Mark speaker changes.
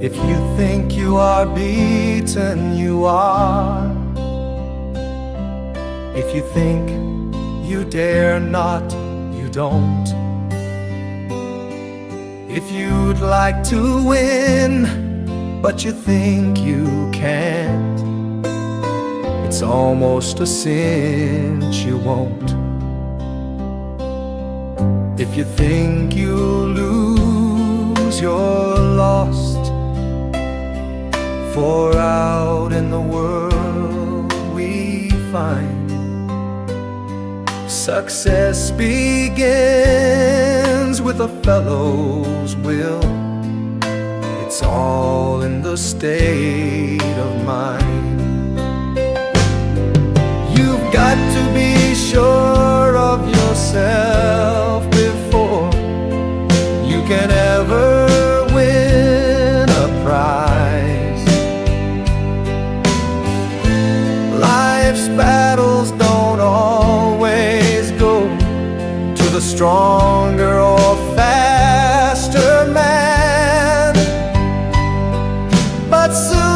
Speaker 1: If you think you are beaten, you are. If you think you dare not, you don't. If you'd like to win, but you think you can't, it's almost a cinch you won't. If you think you'll lose, you're lost. For out in the world we find success begins with a fellow's will. It's all in the state of mind. You've got to be sure of yourself before you can ever win a prize. Life's battles don't always go to the stronger or faster man, but soon